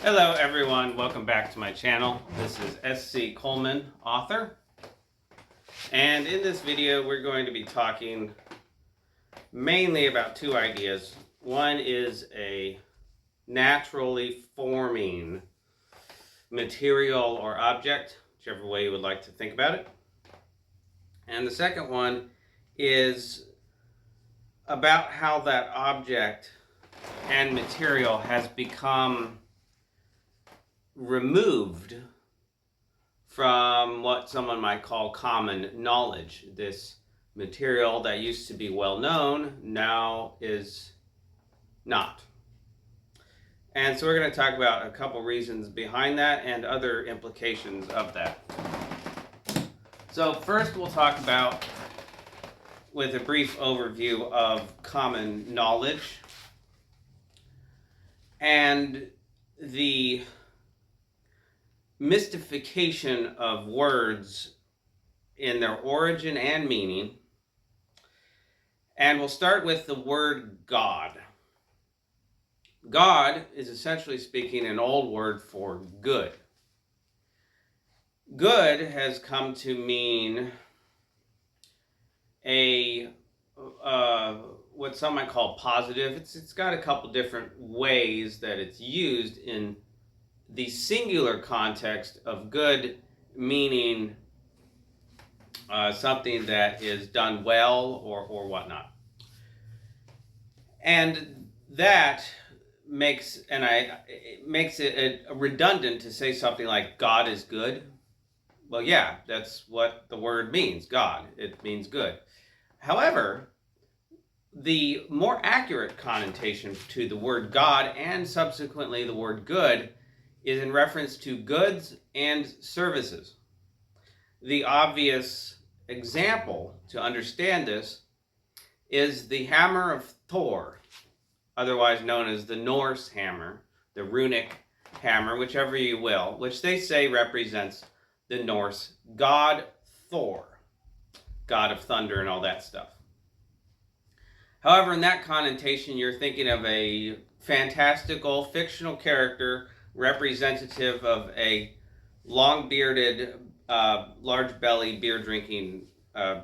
Hello everyone, welcome back to my channel. This is S.C. Coleman, author. And in this video we're going to be talking mainly about two ideas. One is a naturally forming material or object, whichever way you would like to think about it. And the second one is about how that object and material has become removed from what someone might call common knowledge. This material that used to be well known now is not. And so we're going to talk about a couple reasons behind that and other implications of that. So first we'll talk about, with a brief overview of common knowledge and the mystification of words in their origin and meaning. And we'll start with the word God. God is, essentially speaking, an old word for good. Good has come to mean what some might call positive. It's got a couple different ways that it's used in the singular context of good, meaning something that is done well or whatnot. And that makes it redundant to say something like God is good. Well, yeah, that's what the word means, God. It means good. However, the more accurate connotation to the word God and subsequently the word good is in reference to goods and services. The obvious example to understand this is the hammer of Thor, otherwise known as the Norse hammer, the runic hammer, whichever you will, which they say represents the Norse god Thor, god of thunder and all that stuff. However, in that connotation, you're thinking of a fantastical, fictional character representative of a long-bearded, large-belly, beer-drinking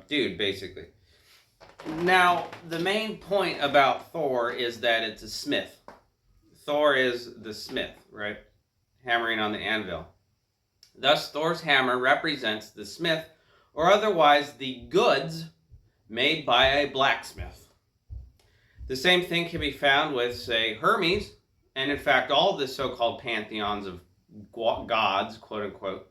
dude, basically. Now, the main point about Thor is that it's a smith. Thor is the smith, right? Hammering on the anvil. Thus, Thor's hammer represents the smith, or otherwise the goods made by a blacksmith. The same thing can be found with, say, Hermes, and in fact all the so-called pantheons of gods, quote-unquote,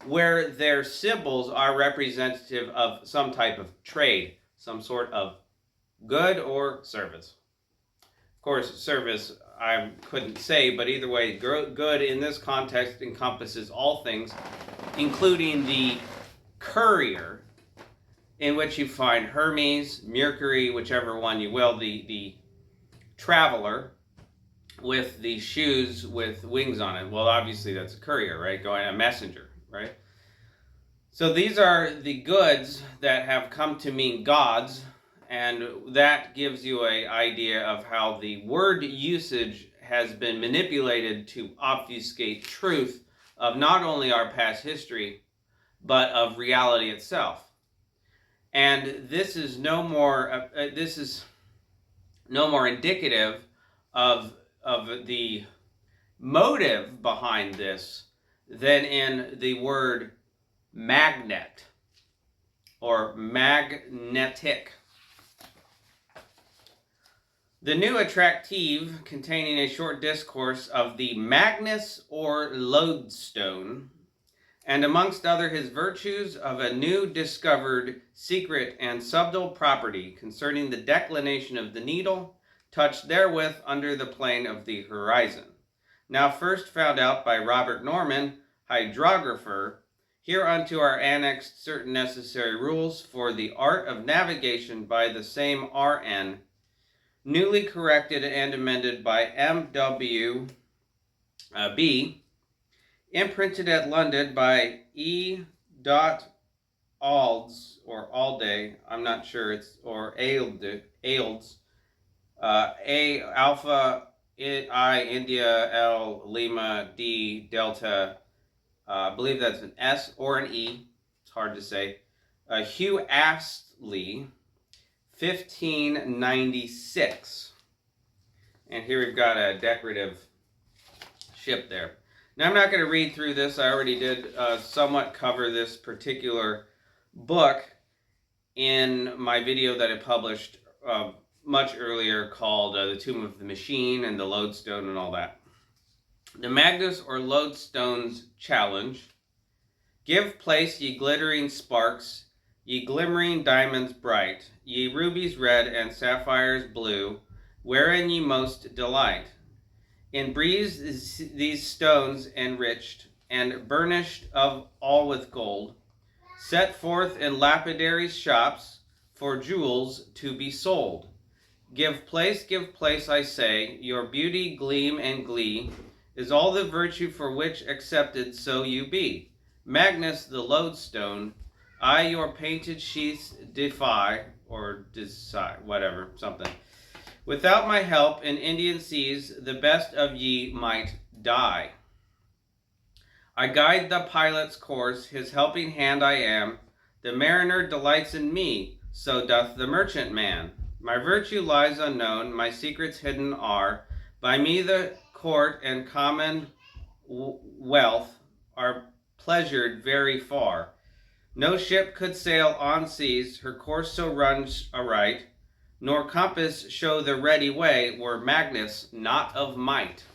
where their symbols are representative of some type of trade, some sort of good or service. Of course, service I couldn't say, but either way, good in this context encompasses all things, including the courier, in which you find Hermes, Mercury, whichever one you will, the traveler with the shoes with wings on it. Well, obviously that's a courier, right? Going a messenger, right? So these are the goods that have come to mean gods, and that gives you an idea of how the word usage has been manipulated to obfuscate truth of not only our past history, but of reality itself. And this is no more indicative of the motive behind this than in the word magnet or magnetic. The new attractive, containing a short discourse of the Magnus or lodestone, and amongst other his virtues of a new discovered secret and subtle property concerning the declination of the needle, touched therewith under the plane of the horizon. Now first found out by Robert Norman, hydrographer, hereunto are annexed certain necessary rules for the art of navigation by the same R.N., newly corrected and amended by M.W. B., imprinted at London by E. Alds, or Alday, I'm not sure, or Ailds, A Alpha I, India, L, Lima, D, Delta. I believe that's an S or an E. It's hard to say. Hugh Astley, 1596. And here we've got a decorative ship there. Now, I'm not going to read through this. I already did somewhat cover this particular book in my video that I published much earlier called The Tomb of the Machine and the Lodestone and all that. The Magnus or Lodestone's challenge. Give place, ye glittering sparks, ye glimmering diamonds bright, ye rubies red and sapphires blue, wherein ye most delight. In breeze these stones enriched, and burnished of all with gold, set forth in lapidaries' shops, for jewels to be sold. Give place, I say, your beauty, gleam, and glee, is all the virtue for which accepted so you be. Magnus the Lodestone, I your painted sheaths defy, or decide, whatever, something. Without my help in Indian seas, the best of ye might die. I guide the pilot's course, his helping hand I am. The mariner delights in me, so doth the merchant man. My virtue lies unknown, my secrets hidden are. By me the court and common wealth are pleasured very far. No ship could sail on seas, her course so runs aright, nor compass show the ready way, were Magnus not of might.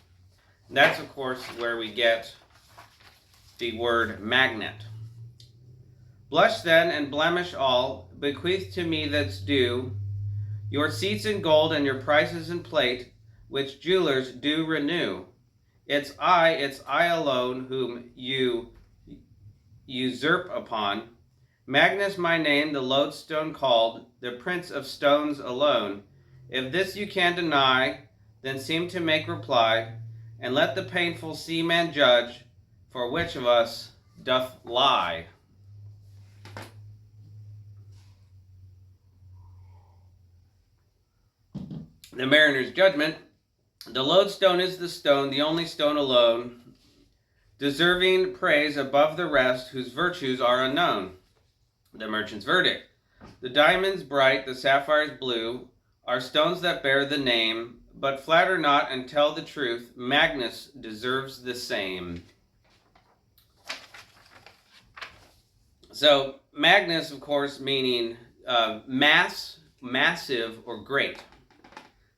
And that's, of course, where we get the word magnet. Blush then and blemish all, bequeath to me that's due, your seats in gold and your prices in plate, which jewelers do renew. It's I alone whom you usurp upon. Magnus my name, the Lodestone called, the Prince of Stones alone. If this you can deny, then seem to make reply, and let the painful seaman judge, for which of us doth lie. The mariner's judgment. The lodestone is the stone, the only stone alone, deserving praise above the rest, whose virtues are unknown. The merchant's verdict. The diamonds bright, the sapphires blue, are stones that bear the name, but flatter not and tell the truth, Magnus deserves the same. So, Magnus, of course, meaning massive, or great.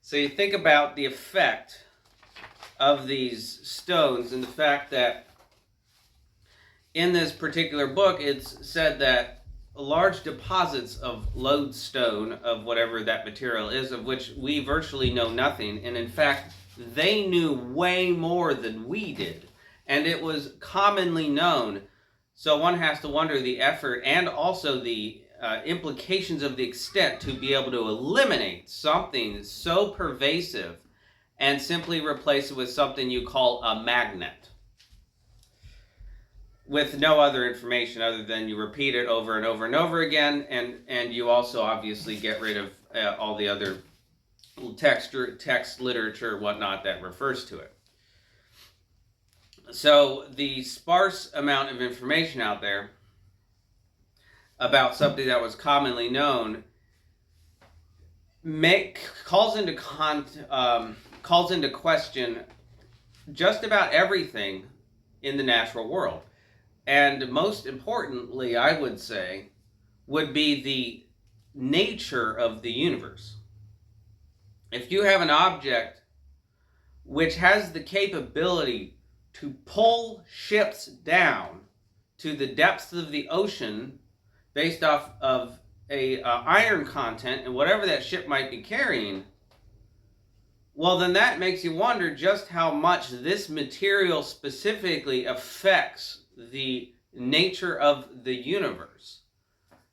So you think about the effect of these stones and the fact that in this particular book it's said that large deposits of lodestone, of whatever that material is, of which we virtually know nothing, and in fact they knew way more than we did, and it was commonly known. So one has to wonder the effort and also the implications of the extent to be able to eliminate something so pervasive and simply replace it with something you call a magnet, with no other information other than you repeat it over and over and over again, and you also obviously get rid of all the other text, literature, whatnot that refers to it. So the sparse amount of information out there about something that was commonly known calls into question just about everything in the natural world. And most importantly, I would say, would be the nature of the universe. If you have an object which has the capability to pull ships down to the depths of the ocean based off of a iron content and whatever that ship might be carrying, well, then that makes you wonder just how much this material specifically affects the nature of the universe.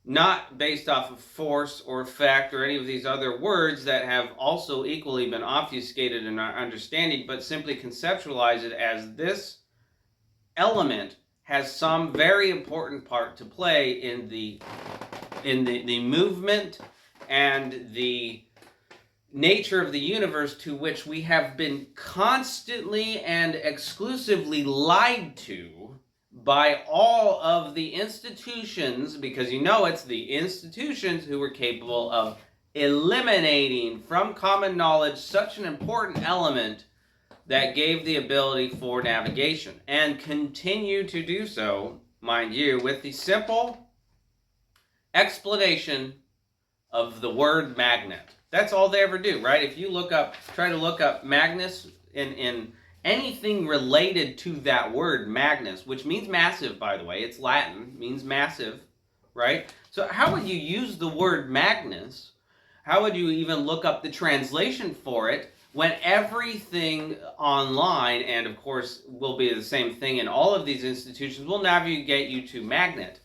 Not based off of force or effect or any of these other words that have also equally been obfuscated in our understanding, but simply conceptualize it as this element has some very important part to play in the movement and the nature of the universe to which we have been constantly and exclusively lied to by all of the institutions, because it's the institutions who were capable of eliminating from common knowledge such an important element that gave the ability for navigation, and continue to do so, mind you, with the simple explanation of the word magnet. That's all they ever do, right? If you try to look up Magnus in anything related to that word Magnus, which means massive, by the way, it's Latin, means massive, right? So how would you use the word Magnus? How would you even look up the translation for it when everything online, and of course will be the same thing in all of these institutions, will navigate you to magnet?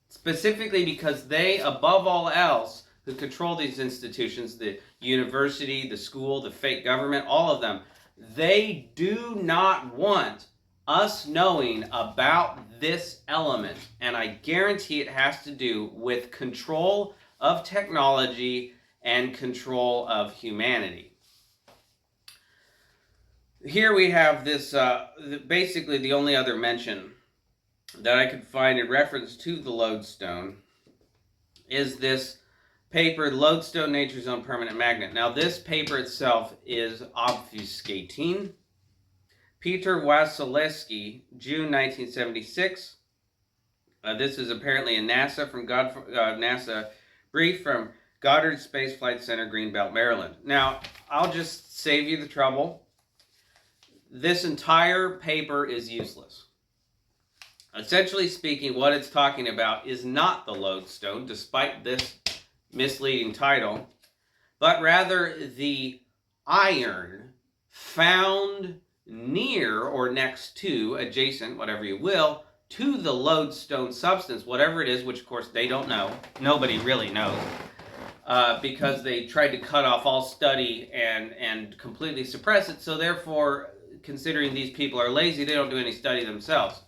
Specifically because they, above all else, who control these institutions, the university, the school, the fake government, all of them, they do not want us knowing about this element. And I guarantee it has to do with control of technology and control of humanity. Here we have this, basically the only other mention that I could find in reference to the lodestone is this paper, Lodestone Nature's Own Permanent Magnet. Now, this paper itself is obfuscating. Peter Wasilewski, June 1976. This is apparently a NASA brief from Goddard Space Flight Center, Greenbelt, Maryland. Now, I'll just save you the trouble. This entire paper is useless. Essentially speaking, what it's talking about is not the lodestone, despite this misleading title, but rather the iron found near or next to, adjacent, whatever you will, to the lodestone substance, whatever it is, which of course they don't know. Nobody really knows, because they tried to cut off all study and completely suppress it. So therefore, considering these people are lazy, they don't do any study themselves.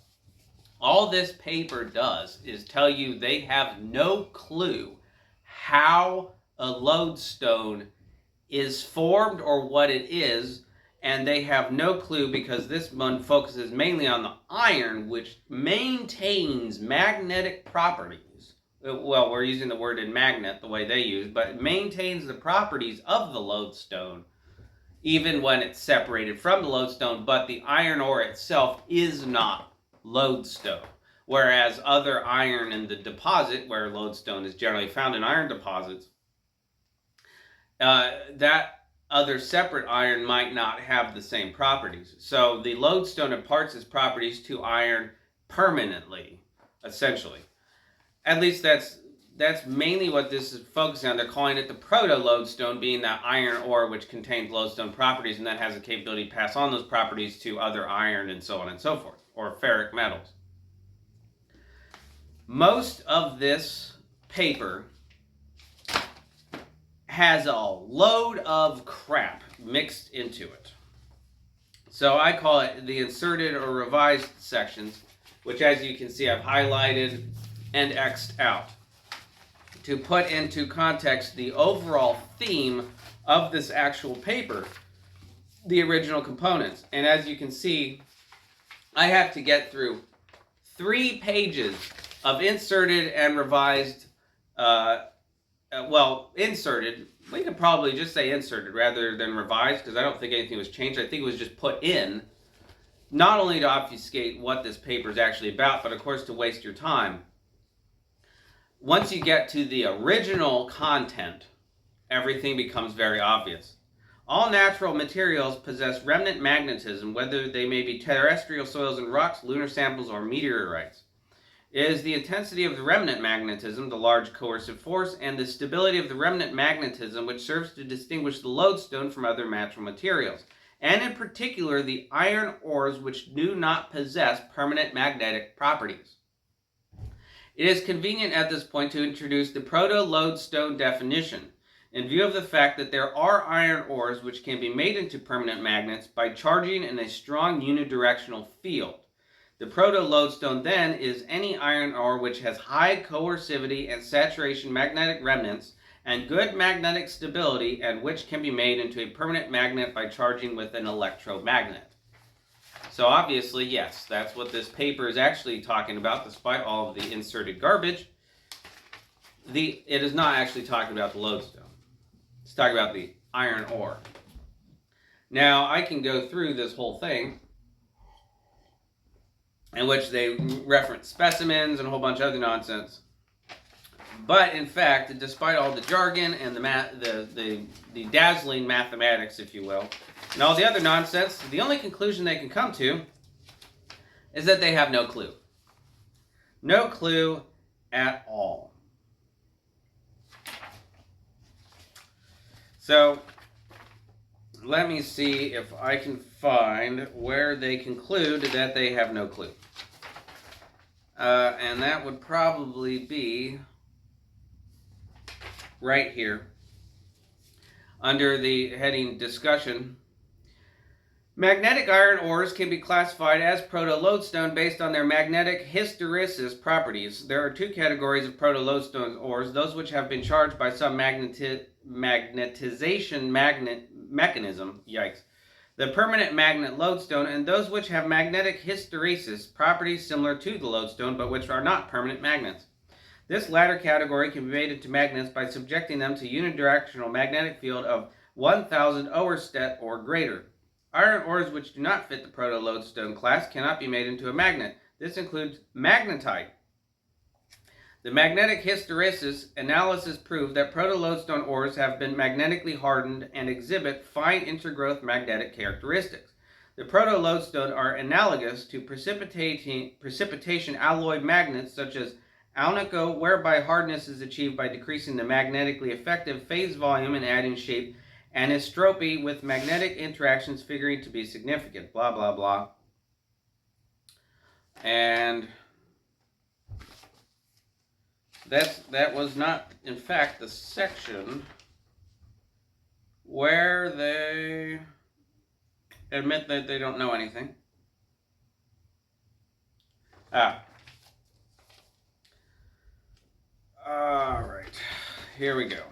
All this paper does is tell you they have no clue how a lodestone is formed or what it is, and they have no clue because this one focuses mainly on the iron, which maintains magnetic properties. Well, we're using the word in magnet the way they use, but it maintains the properties of the lodestone even when it's separated from the lodestone, but the iron ore itself is not lodestone. Whereas other iron in the deposit, where lodestone is generally found in iron deposits, that other separate iron might not have the same properties. So the lodestone imparts its properties to iron permanently, essentially. At least that's mainly what this is focusing on. They're calling it the proto-lodestone, being that iron ore which contains lodestone properties and that has the capability to pass on those properties to other iron and so on and so forth, or ferric metals. Most of this paper has a load of crap mixed into it. So I call it the inserted or revised sections, which, as you can see, I've highlighted and X'd out to put into context the overall theme of this actual paper, the original components. And as you can see, I have to get through 3 pages of inserted and revised, inserted, we could probably just say inserted rather than revised, because I don't think anything was changed. I think it was just put in, not only to obfuscate what this paper is actually about, but of course to waste your time. Once you get to the original content, everything becomes very obvious. All natural materials possess remnant magnetism, whether they may be terrestrial soils and rocks, lunar samples, or meteorites. It is the intensity of the remnant magnetism, the large coercive force, and the stability of the remnant magnetism which serves to distinguish the lodestone from other natural materials, and in particular the iron ores which do not possess permanent magnetic properties. It is convenient at this point to introduce the proto-lodestone definition, in view of the fact that there are iron ores which can be made into permanent magnets by charging in a strong unidirectional field. The proto-lodestone, then, is any iron ore which has high coercivity and saturation magnetic remnants, and good magnetic stability, and which can be made into a permanent magnet by charging with an electromagnet. So obviously, yes, that's what this paper is actually talking about, despite all of the inserted garbage. It is not actually talking about the lodestone. It's talking about the iron ore. Now, I can go through this whole thing, in which they reference specimens and a whole bunch of other nonsense. But in fact, despite all the jargon and the dazzling mathematics, if you will, and all the other nonsense, the only conclusion they can come to is that they have no clue. No clue at all. So, let me see if I can find where they conclude that they have no clue. And that would probably be right here under the heading Discussion. Magnetic iron ores can be classified as proto-lodestone based on their magnetic hysteresis properties. There are two categories of proto-lodestone ores: those which have been charged by some magnetization mechanism, yikes, the permanent magnet lodestone, and those which have magnetic hysteresis properties similar to the lodestone but which are not permanent magnets. This latter category can be made into magnets by subjecting them to unidirectional magnetic field of 1000 oerstet or greater. Iron ores which do not fit the proto-lodestone class cannot be made into a magnet. This includes magnetite. The magnetic hysteresis analysis proved that proto-lodestone ores have been magnetically hardened and exhibit fine intergrowth magnetic characteristics. The proto-lodestone are analogous to precipitation alloy magnets such as alnico, whereby hardness is achieved by decreasing the magnetically effective phase volume and adding shape, and anisotropy with magnetic interactions figuring to be significant, blah, blah, blah. And that was not, in fact, the section where they admit that they don't know anything. All right, here we go.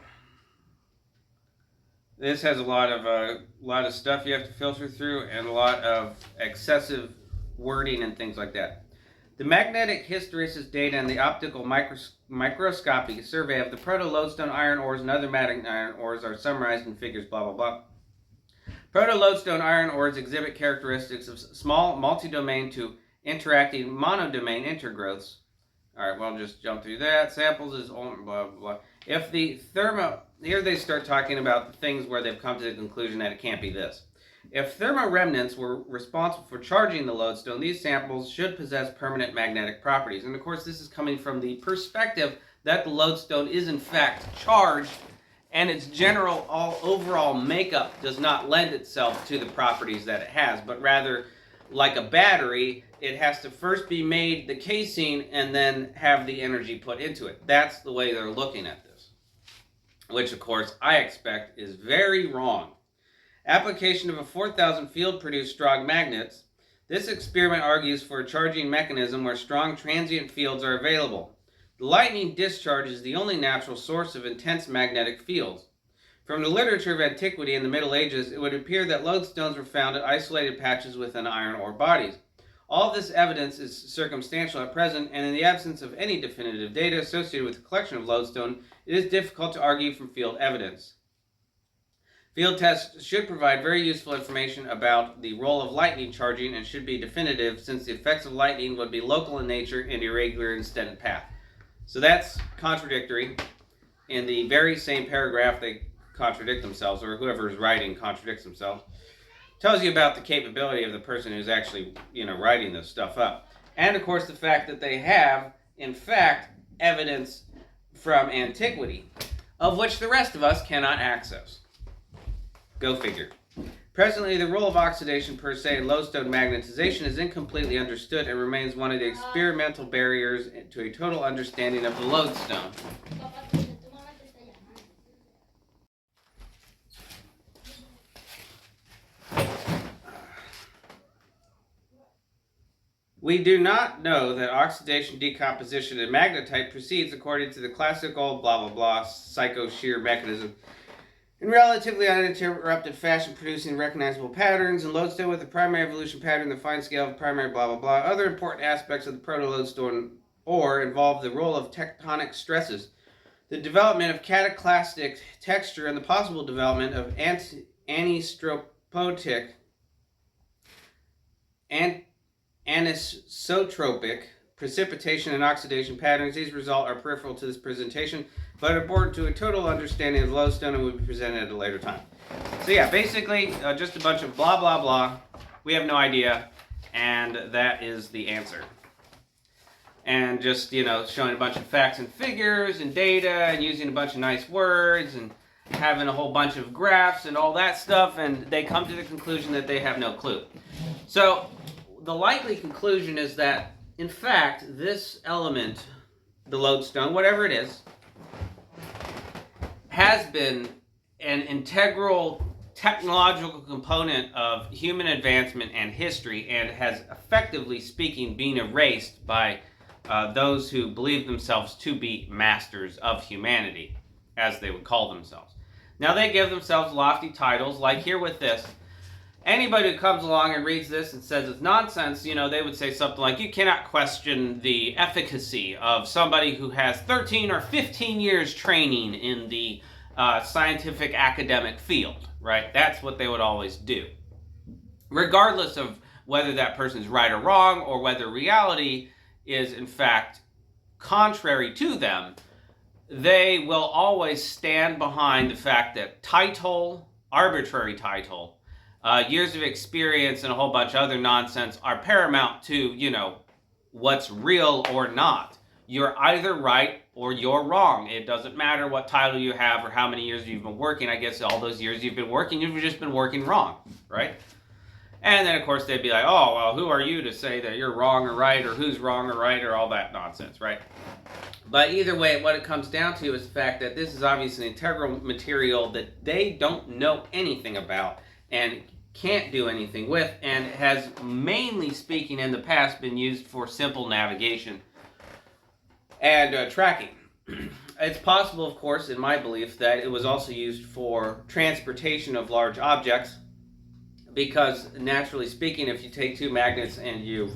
This has a lot of stuff you have to filter through and a lot of excessive wording and things like that. The magnetic hysteresis data and the optical microscopic survey of the proto-lodestone iron ores and other magnetic iron ores are summarized in figures blah blah blah. Proto-lodestone iron ores exhibit characteristics of small multi-domain to interacting monodomain intergrowths. All right, well, I'll just jump through that. Samples is blah blah blah. If the here they start talking about things where they've come to the conclusion that it can't be this. If thermoremnants were responsible for charging the lodestone, these samples should possess permanent magnetic properties. And of course, this is coming from the perspective that the lodestone is in fact charged, and its general overall makeup does not lend itself to the properties that it has, but rather, like a battery, it has to first be made, the casing, and then have the energy put into it. That's the way they're looking at this, which of course I expect is very wrong. Application of a 4000 field-produced strong magnets. This experiment argues for a charging mechanism where strong transient fields are available. The lightning discharge is the only natural source of intense magnetic fields. From the literature of antiquity in the Middle Ages, it would appear that lodestones were found at isolated patches within iron ore bodies. All this evidence is circumstantial at present, and in the absence of any definitive data associated with the collection of lodestone, it is difficult to argue from field evidence. Field tests should provide very useful information about the role of lightning charging and should be definitive, since the effects of lightning would be local in nature and irregular in extent and path. So that's contradictory. In the very same paragraph, they contradict themselves, or whoever is writing contradicts themselves. Tells you about the capability of the person who's actually, writing this stuff up. And of course the fact that they have, in fact, evidence from antiquity, of which the rest of us cannot access. Go figure. Presently, the role of oxidation per se in lodestone magnetization is incompletely understood and remains one of the experimental barriers to a total understanding of the lodestone. We do not know that oxidation, decomposition, and magnetite proceeds according to the classical blah blah blah psycho-shear mechanism in relatively uninterrupted fashion, producing recognizable patterns in lodestone with the primary evolution pattern, the fine scale of primary blah blah blah. Other important aspects of the proto-lodestone ore involve the role of tectonic stresses, the development of cataclastic texture, and the possible development of anisotropic and anisotropic precipitation and oxidation patterns. These results are peripheral to this presentation, but important to a total understanding of lodestone and will be presented at a later time. So yeah, basically just a bunch of blah blah blah. We have no idea, and that is the answer. And just, showing a bunch of facts and figures and data and using a bunch of nice words and having a whole bunch of graphs and all that stuff, and they come to the conclusion that they have no clue. So the likely conclusion is that, in fact, this element, the lodestone, whatever it is, has been an integral technological component of human advancement and history, and has, effectively speaking, been erased by those who believe themselves to be masters of humanity, as they would call themselves. Now, they give themselves lofty titles, like here with this. Anybody who comes along and reads this and says it's nonsense, they would say something like, you cannot question the efficacy of somebody who has 13 or 15 years training in the scientific academic field, right? That's what they would always do. Regardless of whether that person's right or wrong, or whether reality is in fact contrary to them, they will always stand behind the fact that title, arbitrary title, years of experience, and a whole bunch of other nonsense are paramount to, what's real or not. You're either right or you're wrong. It doesn't matter what title you have or how many years you've been working. I guess all those years you've been working, you've just been working wrong, right? And then, of course, they'd be like, oh, well, who are you to say that you're wrong or right, or who's wrong or right, or all that nonsense, right? But either way, what it comes down to is the fact that this is obviously an integral material that they don't know anything about and can't do anything with, and has, mainly speaking, in the past been used for simple navigation and tracking. It's possible, of course, in my belief, that it was also used for transportation of large objects, because naturally speaking, if you take two magnets and you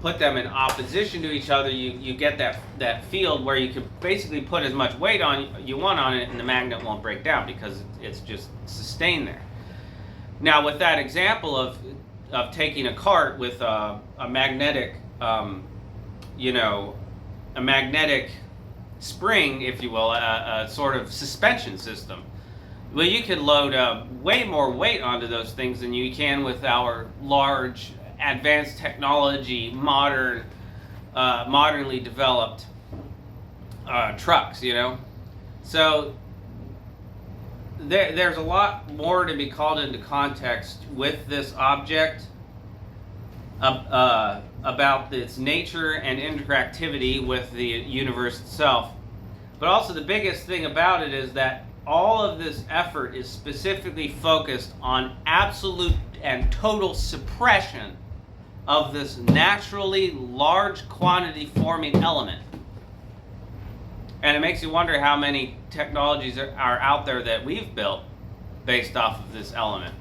put them in opposition to each other, you get that field where you can basically put as much weight on you want on it, and the magnet won't break down because it's just sustained there. Now, with that example of taking a cart with a magnetic, a magnetic spring, if you will, a sort of suspension system, well, you can load way more weight onto those things than you can with our large, advanced technology, modernly developed trucks, So there's a lot more to be called into context with this object about its nature and interactivity with the universe itself. But also the biggest thing about it is that all of this effort is specifically focused on absolute and total suppression of this naturally large quantity forming element. And it makes you wonder how many technologies are out there that we've built based off of this element.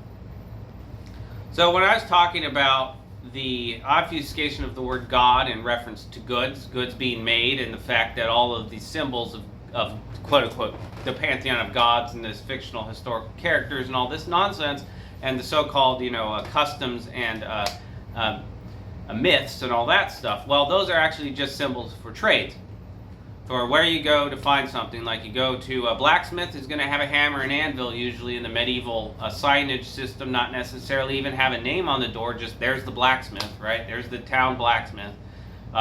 So when I was talking about the obfuscation of the word God in reference to goods being made, and the fact that all of these symbols of quote-unquote the pantheon of gods and this fictional historical characters and all this nonsense, and the so-called customs and myths and all that stuff, well, those are actually just symbols for trades, for where you go to find something. Like you go to a blacksmith, who's going to have a hammer and anvil, usually in the medieval signage system, not necessarily even have a name on the door, just there's the blacksmith, right? There's the town blacksmith.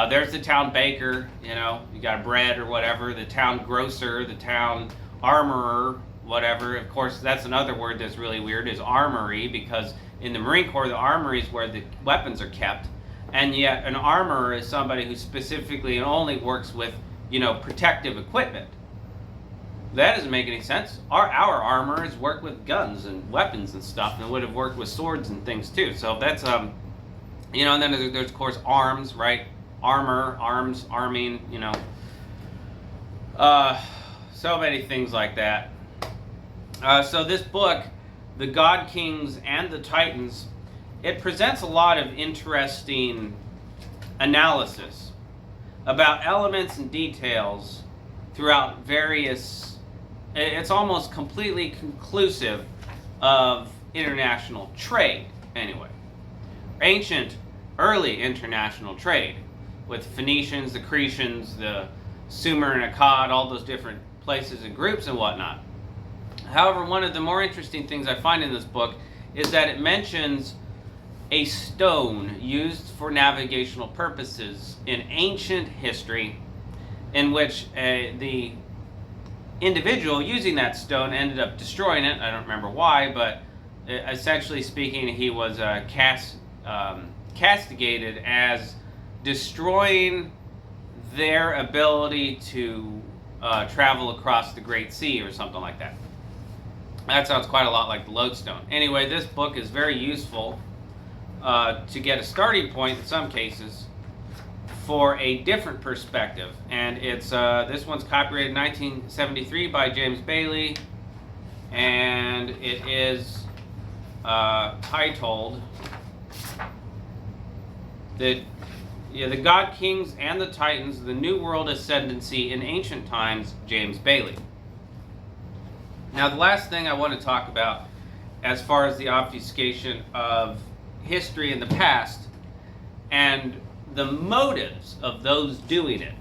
There's the town baker, you got bread or whatever, the town grocer, the town armorer, whatever. Of course, that's another word that's really weird, is armory, because in the Marine Corps, the armory is where the weapons are kept, and yet an armorer is somebody who specifically and only works with, protective equipment. That doesn't make any sense. Our armorers work with guns and weapons and stuff, and would have worked with swords and things too. So that's And then there's of course arms, right? Armor, arms, arming, so many things like that. So this book, The God Kings and the Titans, it presents a lot of interesting analysis about elements and details throughout various, it's almost completely conclusive of international trade, anyway. Ancient, early international trade with Phoenicians, the Cretians, the Sumer and Akkad, all those different places and groups and whatnot. However, one of the more interesting things I find in this book is that it mentions a stone used for navigational purposes in ancient history, in which the individual using that stone ended up destroying it. I don't remember why, but essentially speaking, he was castigated as destroying their ability to travel across the Great Sea or something like that. That sounds quite a lot like the lodestone. Anyway, this book is very useful to get a starting point in some cases for a different perspective. And it's this one's copyrighted in 1973 by James Bailey, and it is titled The God Kings and the Titans, the New World Ascendancy in Ancient Times, James Bailey. Now, the last thing I want to talk about as far as the obfuscation of history in the past and the motives of those doing it.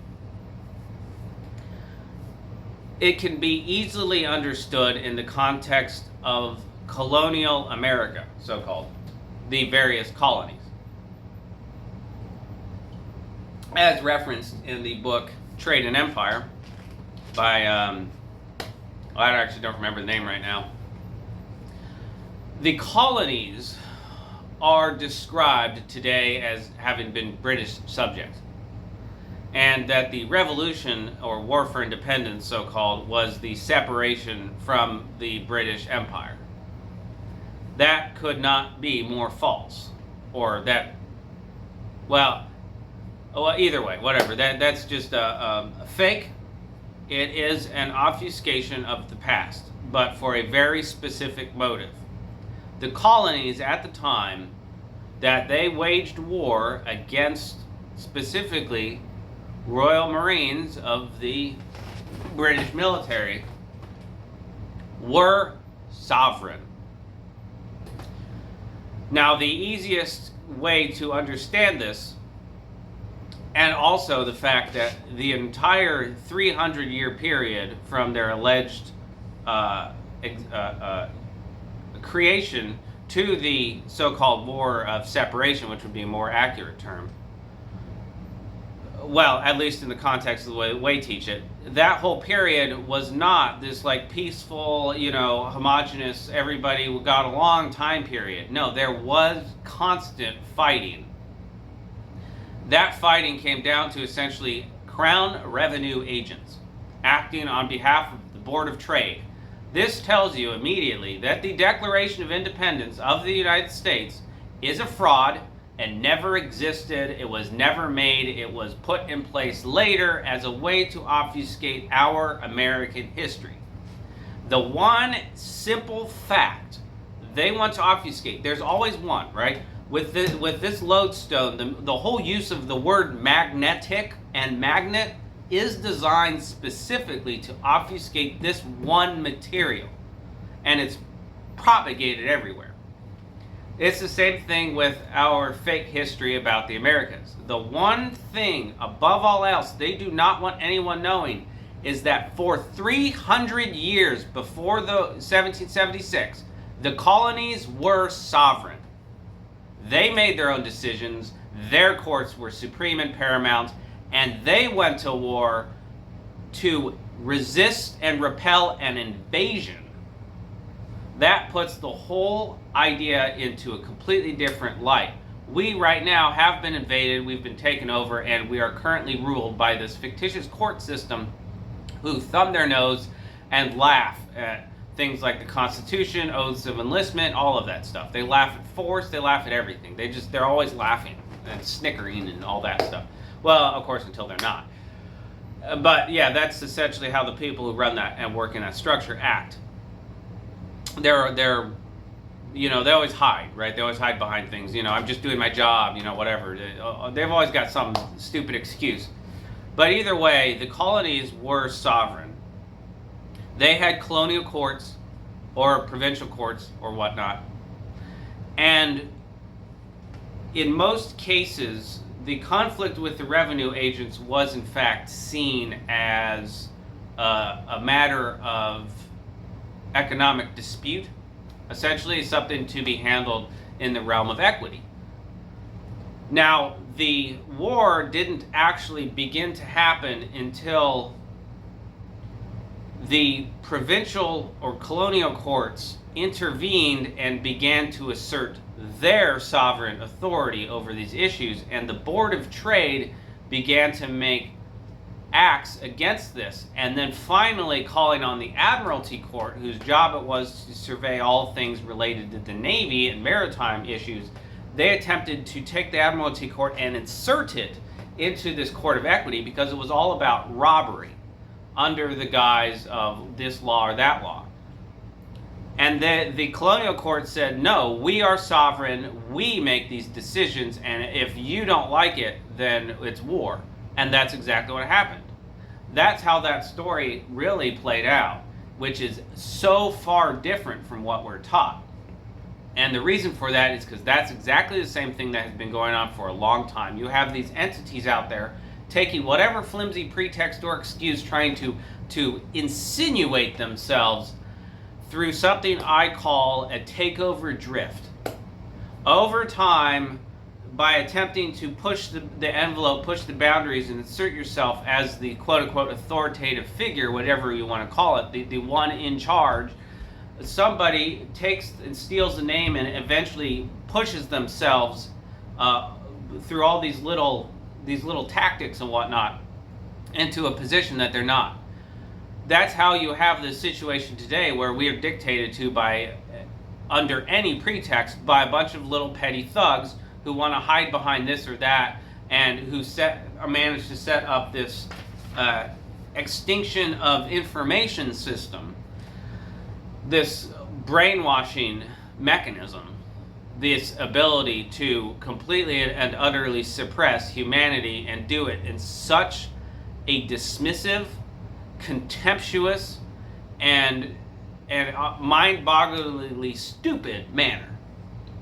It can be easily understood in the context of colonial America, so-called, the various colonies. As referenced in the book Trade and Empire by, I actually don't remember the name right now. The colonies are described today as having been British subjects, and that the revolution, or war for independence, so-called, was the separation from the British Empire. That could not be more false, or that, well, either way, whatever. That's just a fake. It is an obfuscation of the past, but for a very specific motive. The colonies at the time that they waged war against, specifically, Royal Marines of the British military, were sovereign. Now, the easiest way to understand this, and also the fact that the entire 300-year period from their alleged creation to the so-called War of Separation, which would be a more accurate term, well, at least in the context of the way we teach it, that whole period was not this like peaceful, homogenous, everybody got along time period. No, there was constant fighting. That fighting came down to essentially Crown Revenue agents acting on behalf of the Board of Trade. This tells you immediately that the Declaration of Independence of the United States is a fraud and never existed. It was never made. It was put in place later as a way to obfuscate our American history. The one simple fact they want to obfuscate, there's always one, right? With this lodestone, the whole use of the word magnetic and magnet is designed specifically to obfuscate this one material, and it's propagated everywhere. It's the same thing with our fake history about the Americas. The one thing above all else they do not want anyone knowing is that for 300 years before the 1776, the colonies were sovereign. They made their own decisions, their courts were supreme and paramount, and they went to war to resist and repel an invasion. That puts the whole idea into a completely different light. We right now have been invaded, we've been taken over, and we are currently ruled by this fictitious court system who thumb their nose and laugh at things like the Constitution, oaths of enlistment, all of that stuff. They laugh at force, they laugh at everything. They're always laughing and snickering and all that stuff. Well, of course, until they're not. But yeah, that's essentially how the people who run that and work in that structure act. They're they always hide, right? They always hide behind things. I'm just doing my job, whatever. They've always got some stupid excuse. But either way, the colonies were sovereign. They had colonial courts or provincial courts or whatnot. And in most cases, the conflict with the revenue agents was in fact seen as a matter of economic dispute, essentially something to be handled in the realm of equity. Now, the war didn't actually begin to happen until the provincial or colonial courts intervened and began to assert their sovereign authority over these issues, and the Board of Trade began to make acts against this, and then finally calling on the Admiralty Court, whose job it was to survey all things related to the Navy and maritime issues. They attempted to take the Admiralty Court and insert it into this court of equity because it was all about robbery under the guise of this law or that law. And the colonial court said, no, we are sovereign, we make these decisions, and if you don't like it, then it's war. And that's exactly what happened. That's how that story really played out, which is so far different from what we're taught. And the reason for that is because that's exactly the same thing that has been going on for a long time. You have these entities out there taking whatever flimsy pretext or excuse, trying to insinuate themselves through something I call a takeover drift. Over time, by attempting to push the envelope, push the boundaries, and insert yourself as the quote-unquote authoritative figure, whatever you want to call it, the one in charge, somebody takes and steals the name and eventually pushes themselves through all these little tactics and whatnot into a position that they're not. That's how you have the situation today where we are dictated to by, under any pretext, by a bunch of little petty thugs who want to hide behind this or that, and who managed to set up this extinction of information system, this brainwashing mechanism, this ability to completely and utterly suppress humanity and do it in such a dismissive, contemptuous, and mind-bogglingly stupid manner.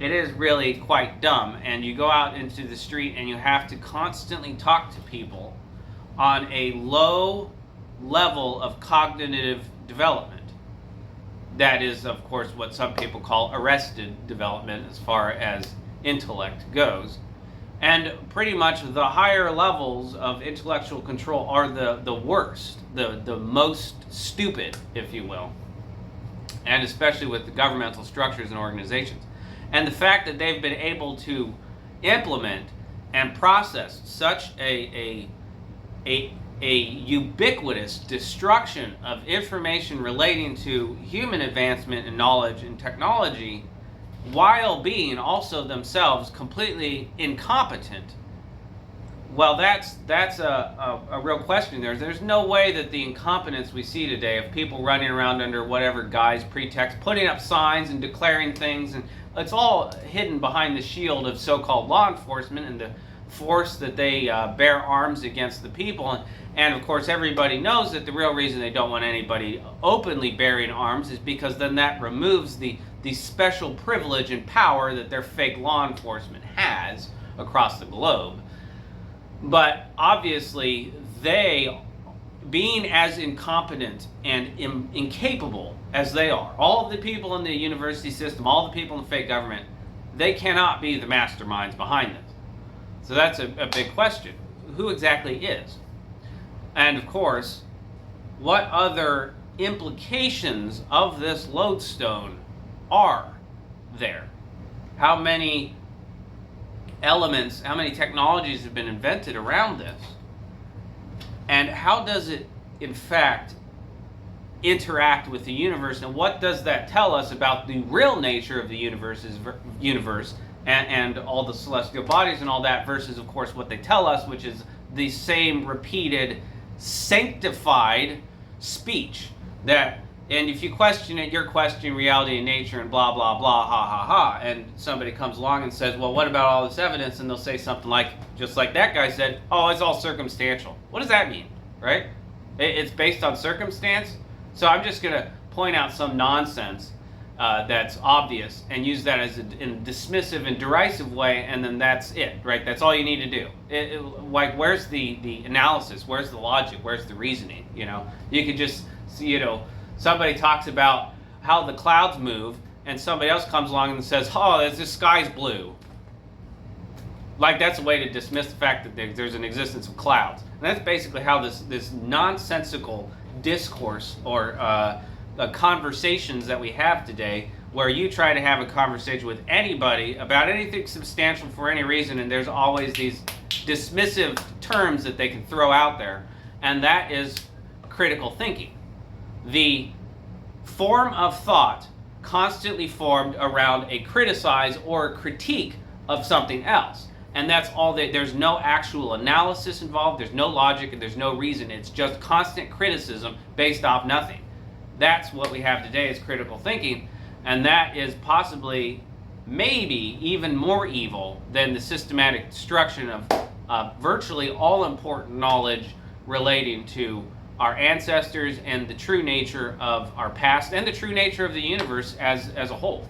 It is really quite dumb, and you go out into the street and you have to constantly talk to people on a low level of cognitive development. That is, of course, what some people call arrested development as far as intellect goes. And pretty much the higher levels of intellectual control are the worst, the most stupid, if you will. And especially with the governmental structures and organizations. And the fact that they've been able to implement and process such a ubiquitous destruction of information relating to human advancement and knowledge and technology, while being also themselves completely incompetent, well, that's a real question there. There's no way that the incompetence we see today of people running around under whatever guise, pretext, putting up signs and declaring things, and it's all hidden behind the shield of so-called law enforcement and the force that they bear arms against the people. And of course, everybody knows that the real reason they don't want anybody openly bearing arms is because then that removes the special privilege and power that their fake law enforcement has across the globe. But obviously, they, being as incompetent and incapable as they are, all of the people in the university system, all the people in the fake government, they cannot be the masterminds behind this. So that's a big question. Who exactly is? And of course, what other implications of this lodestone are there? How many elements, how many technologies have been invented around this? And how does it, in fact, interact with the universe, and what does that tell us about the real nature of the universe and all the celestial bodies and all that, versus of course what they tell us, which is the same repeated sanctified speech that, and if you question it, you're questioning reality and nature and blah blah blah, ha ha ha, and somebody comes along and says, well, what about all this evidence? And they'll say something like, just like that guy said, oh, it's all circumstantial. What does that mean, right? It's based on circumstance. So I'm just going to point out some nonsense that's obvious and use that as in a dismissive and derisive way, and then that's it, right? That's all you need to do. Like, where's the analysis? Where's the logic? Where's the reasoning? You could just, somebody talks about how the clouds move, and somebody else comes along and says, oh, this sky's blue. Like, that's a way to dismiss the fact that there's an existence of clouds. And that's basically how this nonsensical discourse or conversations that we have today, where you try to have a conversation with anybody about anything substantial for any reason, and there's always these dismissive terms that they can throw out there, and that is critical thinking. The form of thought constantly formed around a criticize or a critique of something else. And that's all there's no actual analysis involved, there's no logic, and there's no reason. It's just constant criticism based off nothing. That's what we have today is critical thinking, and that is possibly, maybe, even more evil than the systematic destruction of virtually all important knowledge relating to our ancestors and the true nature of our past and the true nature of the universe as a whole.